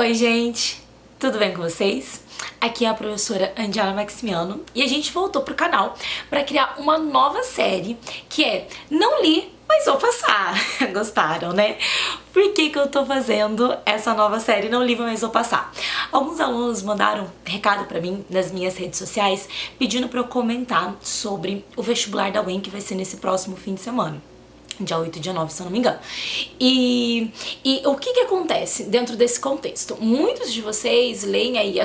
Oi, gente! Tudo bem com vocês? Aqui é a professora Andiara Maximiano e a gente voltou pro canal para criar uma nova série que é Não Li, mas vou passar. Gostaram, né? Por que eu tô fazendo essa nova série Não Li, mas vou passar? Alguns alunos mandaram recado pra mim nas minhas redes sociais pedindo pra eu comentar sobre o vestibular da UEM que vai ser nesse próximo fim de semana. Dia 8 e dia 9, se eu não me engano. E o que acontece dentro desse contexto? Muitos de vocês leem aí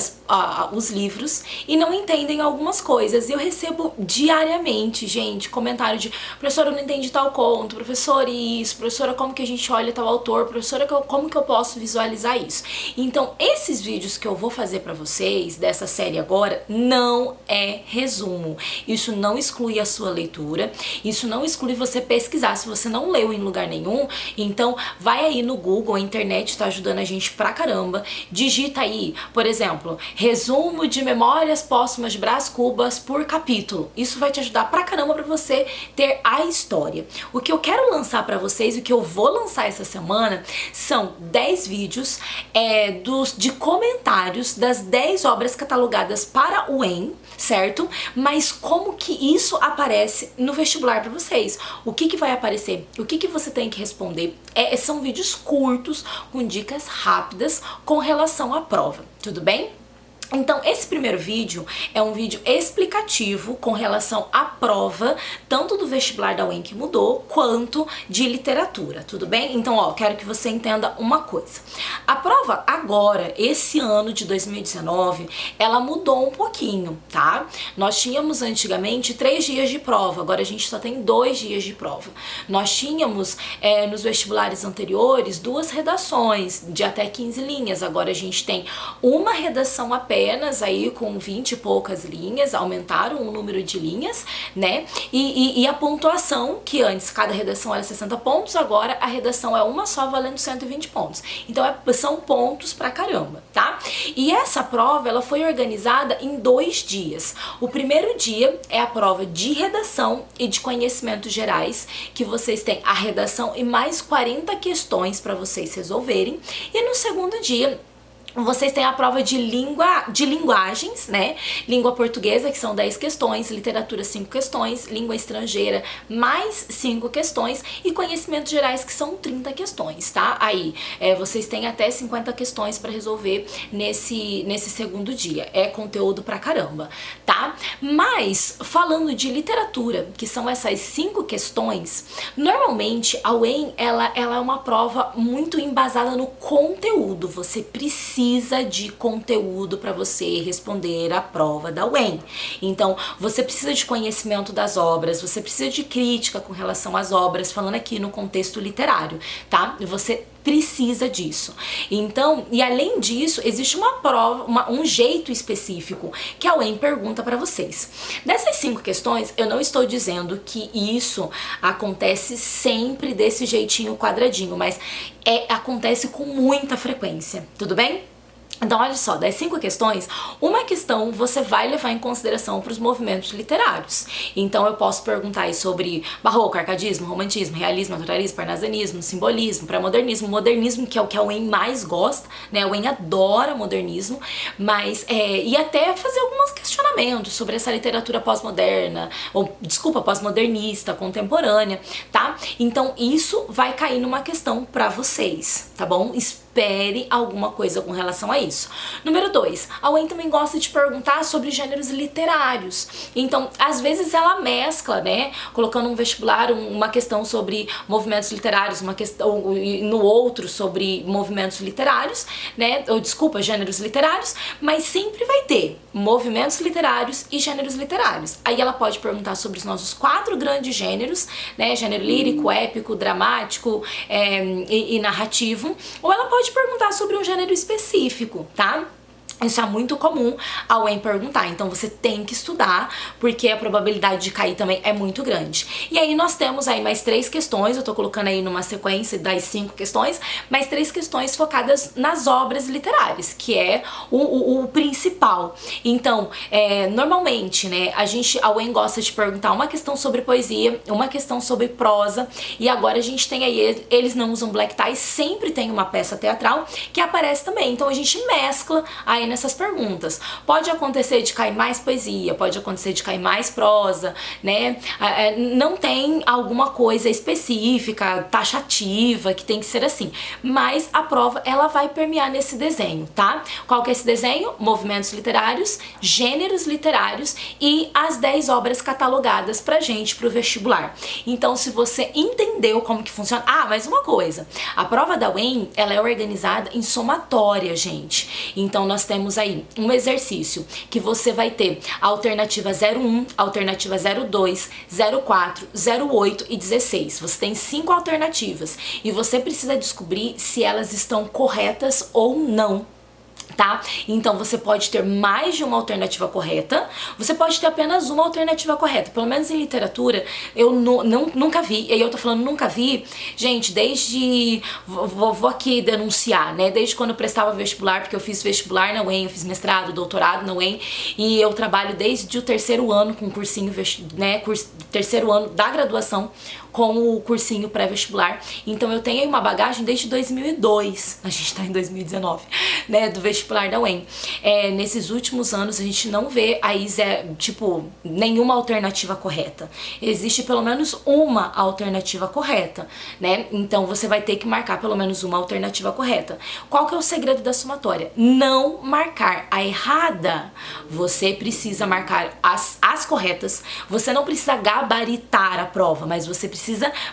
os livros e não entendem algumas coisas. E eu recebo diariamente, gente, comentário de professora, eu não entendi tal conto, professora isso, professora, como que a gente olha tal autor, professora, como que eu posso visualizar isso? Então, esses vídeos que eu vou fazer pra vocês, dessa série agora, não é resumo. Isso não exclui a sua leitura, isso não exclui você pesquisar. Se você não leu em lugar nenhum, então vai aí no Google, a internet tá ajudando a gente pra caramba, digita aí, por exemplo, resumo de Memórias Póstumas de Brás Cubas por capítulo. Isso vai te ajudar pra caramba pra você ter a história. O que eu quero lançar pra vocês, o que eu vou lançar essa semana, são 10 vídeos de comentários das 10 obras catalogadas para o EM, certo? Mas como que isso aparece no vestibular pra vocês? O que vai aparecer? O que você tem que responder? São vídeos curtos, com dicas rápidas com relação à prova, tudo bem? Então, esse primeiro vídeo é um vídeo explicativo com relação à prova, tanto do vestibular da UEM que mudou, quanto de literatura, tudo bem? Então, ó, quero que você entenda uma coisa. A prova agora, esse ano de 2019, ela mudou um pouquinho, tá? Nós tínhamos antigamente 3 dias de prova, agora a gente só tem 2 dias de prova. Nós tínhamos, nos vestibulares anteriores, 2 redações de até 15 linhas, agora a gente tem uma redação apenas, aí com 20 e poucas linhas, aumentaram o número de linhas, né? E a pontuação, que antes cada redação era 60 pontos, agora a redação é uma só valendo 120 pontos. Então são pontos pra caramba, tá? E essa prova, ela foi organizada em 2 dias. O primeiro dia é a prova de redação e de conhecimentos gerais, que vocês têm a redação e mais 40 questões para vocês resolverem. E no segundo dia, vocês têm a prova de linguagens, né? Língua portuguesa, que são 10 questões, literatura 5 questões, língua estrangeira mais 5 questões e conhecimentos gerais, que são 30 questões, tá? Aí, vocês têm até 50 questões para resolver nesse segundo dia. É conteúdo pra caramba, tá? Mas, falando de literatura, que são essas 5 questões, normalmente a UEM, ela é uma prova muito embasada no conteúdo. Você precisa de conteúdo para você responder a prova da UEM. Então, você precisa de conhecimento das obras, você precisa de crítica com relação às obras, falando aqui no contexto literário, tá? Você precisa disso. Então, e além disso, existe uma prova, um jeito específico que a UEM pergunta para vocês. Dessas 5 questões, eu não estou dizendo que isso acontece sempre desse jeitinho quadradinho, mas acontece com muita frequência, tudo bem? Então, olha só, das 5 questões, uma questão você vai levar em consideração para os movimentos literários. Então, eu posso perguntar aí sobre barroco, arcadismo, romantismo, realismo, naturalismo, parnasianismo, simbolismo, pré-modernismo, modernismo, que é o que a UEM mais gosta, né? A UEM adora modernismo, mas, e até fazer alguns questionamentos sobre essa literatura pós-moderna, ou, desculpa, pós-modernista, contemporânea, tá? Então, isso vai cair numa questão para vocês, tá bom? Espere alguma coisa com relação a isso. Número 2, a UEM também gosta de perguntar sobre gêneros literários. Então, às vezes ela mescla, né, colocando um vestibular, uma questão sobre movimentos literários, uma questão no outro sobre movimentos literários, né, ou desculpa, gêneros literários, mas sempre vai ter movimentos literários e gêneros literários. Aí ela pode perguntar sobre os nossos 4 grandes gêneros, né, gênero lírico, épico, dramático e narrativo, ou ela pode perguntar sobre um gênero específico, tá? Isso é muito comum a UEM perguntar, então você tem que estudar, porque a probabilidade de cair também é muito grande. E aí nós temos aí mais 3 questões, eu tô colocando aí numa sequência das 5 questões, mais 3 questões focadas nas obras literárias, que é o principal. Então, normalmente, né, a UEM gosta de perguntar uma questão sobre poesia, uma questão sobre prosa, e agora a gente tem aí, eles não usam black tie, sempre tem uma peça teatral que aparece também, então a gente mescla aí nessas perguntas. Pode acontecer de cair mais poesia, pode acontecer de cair mais prosa, né? Não tem alguma coisa específica, taxativa, que tem que ser assim. Mas a prova, ela vai permear nesse desenho, tá? Qual que é esse desenho? Movimentos literários, gêneros literários e as 10 obras catalogadas pra gente, pro vestibular. Então, se você entendeu como que funciona... Ah, mais uma coisa. A prova da UEM, ela é organizada em somatória, gente. Então, nós temos aí um exercício que você vai ter a alternativa 01, alternativa 02, 04, 08 e 16. Você tem 5 alternativas e você precisa descobrir se elas estão corretas ou não. Tá? Então você pode ter mais de uma alternativa correta, você pode ter apenas uma alternativa correta. Pelo menos em literatura eu nunca vi, e eu tô falando nunca vi, gente, desde... Vou aqui denunciar, né? Desde quando eu prestava vestibular, porque eu fiz vestibular na UEM, eu fiz mestrado, doutorado na UEM, e eu trabalho desde o 3º ano com cursinho, né? Terceiro ano da graduação com o cursinho pré-vestibular. Então eu tenho aí uma bagagem desde 2002, a gente tá em 2019, né, do vestibular da UEM. Nesses últimos anos a gente não vê aí, tipo, nenhuma alternativa correta. Existe pelo menos uma alternativa correta, né? Então você vai ter que marcar pelo menos uma alternativa correta. Qual que é o segredo da somatória? Não marcar a errada. Você precisa marcar as corretas. Você não precisa gabaritar a prova, mas você precisa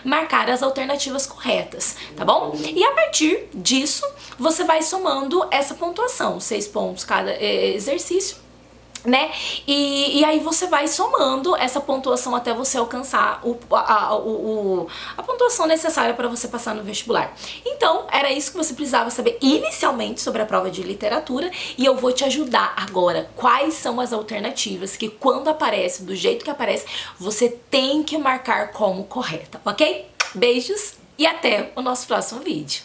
marcar as alternativas corretas, tá bom? E a partir disso, você vai somando essa pontuação, 6 pontos cada exercício, né? E aí você vai somando essa pontuação até você alcançar a pontuação necessária para você passar no vestibular. Então, era isso que você precisava saber inicialmente sobre a prova de literatura, e eu vou te ajudar agora. Quais são as alternativas que, quando aparece, do jeito que aparece, você tem que marcar como correta, ok? Beijos e até o nosso próximo vídeo.